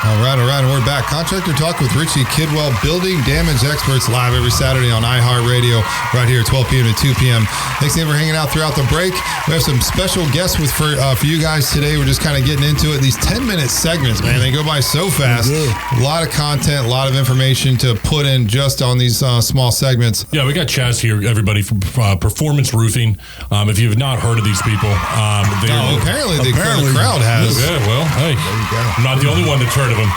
All right. And we're back. Contractor Talk with Richie Kidwell, building damage experts, live every Saturday on iHeartRadio, right here at 12 p.m. to 2 p.m. Thanks again for hanging out throughout the break. We have some special guests for you guys today. We're just kind of getting into it. These 10-minute segments, man, they go by so fast. A lot of content, a lot of information to put in just on these small segments. Yeah, we got Chaz here, everybody, from ProFormance Roofing. If you have not heard of these people, apparently the crowd has. Yeah, well, hey, I'm not the only one that's heard of them.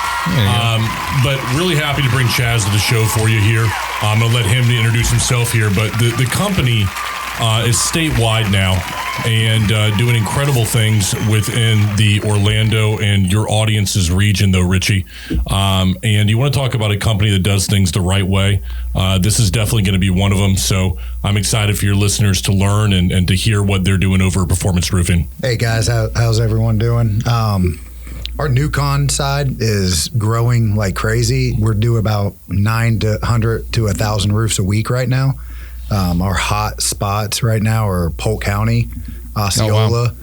But really happy to bring Chaz to the show for you here. I'm going to let him introduce himself here. But the company is statewide now and doing incredible things within the Orlando and your audience's region, though, Richie. And you want to talk about a company that does things the right way. This is definitely going to be one of them. So I'm excited for your listeners to learn and to hear what they're doing over at ProFormance Roofing. Hey, guys. How's everyone doing? Our new con side is growing like crazy. We're doing about 900 to 1,000 roofs a week right now. Our hot spots right now are Polk County, Osceola. Wow.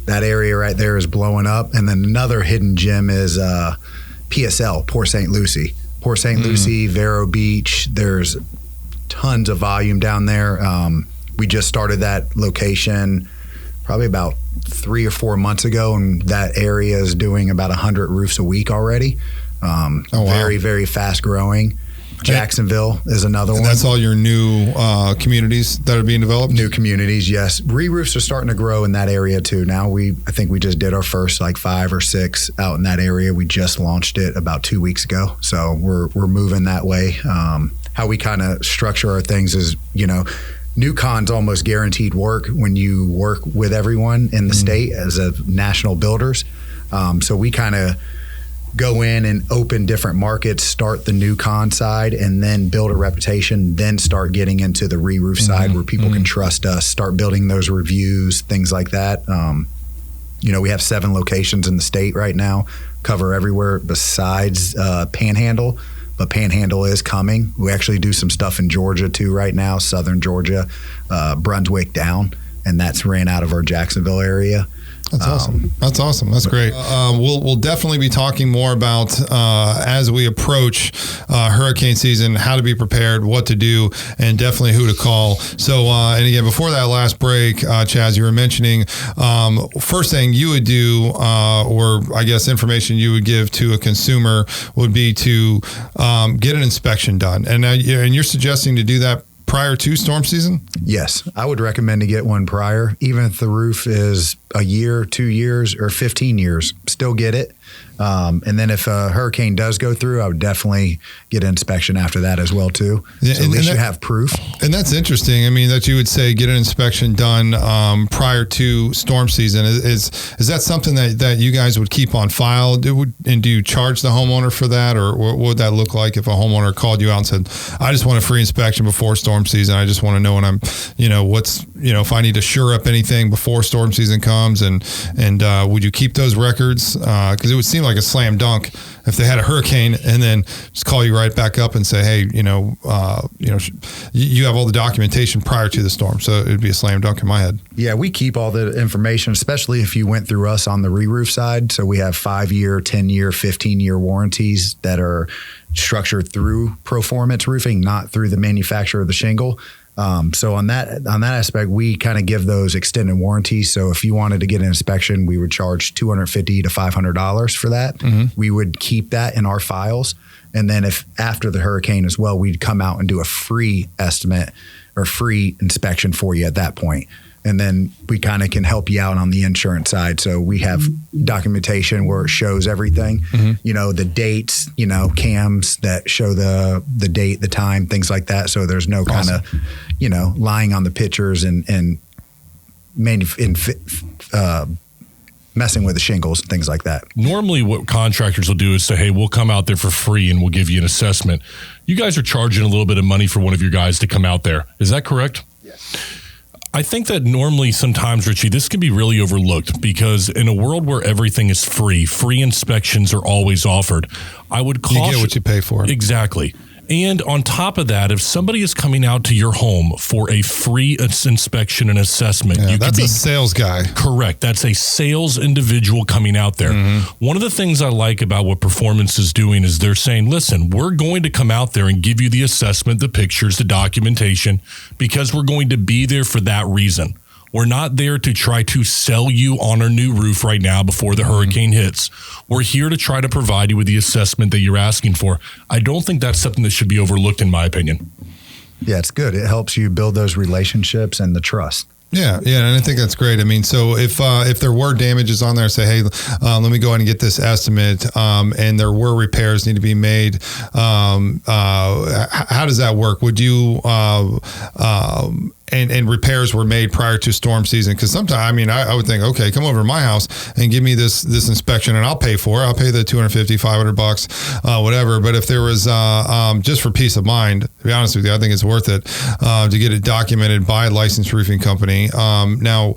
That area right there is blowing up. And then another hidden gem is PSL, Port St. Lucie. Port St. Lucie, Vero Beach. There's tons of volume down there. We just started that location probably about 3 or 4 months ago, and that area is doing about 100 roofs a week already. Very, very fast growing. Jacksonville is another one. That's all your new communities that are being developed? New communities, yes. Re-roofs are starting to grow in that area too. Now I think we just did our first 5 or 6 out in that area. We just launched it about 2 weeks ago. So we're moving that way. How we kind of structure our things is, new con's almost guaranteed work when you work with everyone in the state as a national builders. So we kind of go in and open different markets, start the new con side, and then build a reputation, then start getting into the re-roof side where people can trust us, start building those reviews, things like that. We have 7 locations in the state right now, cover everywhere besides Panhandle. But Panhandle is coming. We actually do some stuff in Georgia too right now, southern Georgia, Brunswick down, and that's ran out of our Jacksonville area. That's awesome. That's awesome. That's great. We'll definitely be talking more about as we approach hurricane season, how to be prepared, what to do, and definitely who to call. So, and again, before that last break, Chaz, you were mentioning first thing you would do, or I guess information you would give to a consumer would be to get an inspection done. And you're suggesting to do that prior to storm season? Yes, I would recommend to get one prior, even if the roof is a year, 2 years, or 15 years, still get it. And then if a hurricane does go through, I would definitely get an inspection after that as well too. So at least you have proof. And that's interesting. I mean, that you would say get an inspection done prior to storm season. Is that something that you guys would keep on file? And do you charge the homeowner for that, or what would that look like if a homeowner called you out and said, "I just want a free inspection before storm season. I just want to know when I'm, if I need to shore up anything before storm season comes," and would you keep those records? Because it would seem like a slam dunk if they had a hurricane and then just call you right back up and say, "Hey, you have all the documentation prior to the storm." So it'd be a slam dunk in my head. Yeah, we keep all the information, especially if you went through us on the re-roof side. So we have 5-year, 10-year, 15-year warranties that are structured through ProFormance Roofing, not through the manufacturer of the shingle. So on that aspect, we kind of give those extended warranties. So if you wanted to get an inspection, we would charge $250 to $500 for that. We would keep that in our files. And then if after the hurricane as well, we'd come out and do a free estimate or free inspection for you at that point. And then we kind of can help you out on the insurance side. So we have documentation where it shows everything, the dates, cams that show the date, the time, things like that. So there's no kind of, lying on the pictures and messing with the shingles, things like that. Normally what contractors will do is say, "Hey, we'll come out there for free and we'll give you an assessment." You guys are charging a little bit of money for one of your guys to come out there. Is that correct? Yes. I think that normally sometimes, Richie, this can be really overlooked because in a world where everything is free inspections are always offered. I would caution. You get what you pay for. Exactly. And on top of that, if somebody is coming out to your home for a free inspection and assessment, that's a sales guy. Correct. That's a sales individual coming out there. Mm-hmm. One of the things I like about what Performance is doing is they're saying, listen, we're going to come out there and give you the assessment, the pictures, the documentation, because we're going to be there for that reason. We're not there to try to sell you on our new roof right now before the hurricane hits. We're here to try to provide you with the assessment that you're asking for. I don't think that's something that should be overlooked, in my opinion. Yeah, it's good. It helps you build those relationships and the trust. Yeah, and I think that's great. I mean, so if there were damages on there, say, hey, let me go ahead and get this estimate, and there were repairs need to be made, how does that work? Would you and repairs were made prior to storm season? Because sometimes, I mean, I would think, okay, come over to my house and give me this inspection, and I'll pay for it. I'll pay the $250, $500, whatever. But if there was just for peace of mind, to be honest with you, I think it's worth it to get it documented by a licensed roofing company. Now,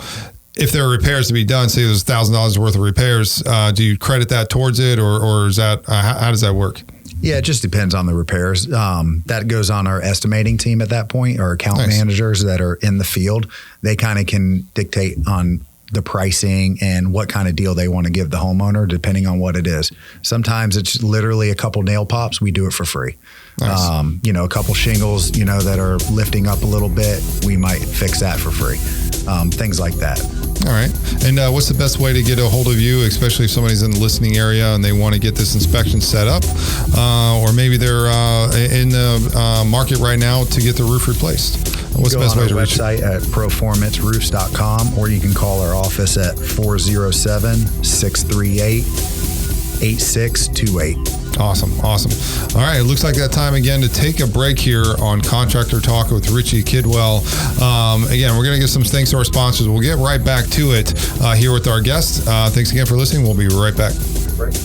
if there are repairs to be done, say there's $1,000 worth of repairs, do you credit that towards it, or is that how does that work? Yeah, it just depends on the repairs. That goes on our estimating team at that point, our account managers that are in the field. They kind of can dictate on the pricing and what kind of deal they want to give the homeowner, depending on what it is. Sometimes it's literally a couple nail pops. We do it for free. Nice. A couple shingles, that are lifting up a little bit, we might fix that for free. Things like that. All right. And what's the best way to get a hold of you, especially if somebody's in the listening area and they want to get this inspection set up, or maybe they're in the market right now to get the roof replaced? What's the best way to reach you? Website at ProFormanceRoofs.com, or you can call our office at 407-638-8628. Awesome. All right. It looks like that time again to take a break here on Contractor Talk with Richie Kidwell. Again, we're going to give some thanks to our sponsors. We'll get right back to it here with our guest. Thanks again for listening. We'll be right back. Right.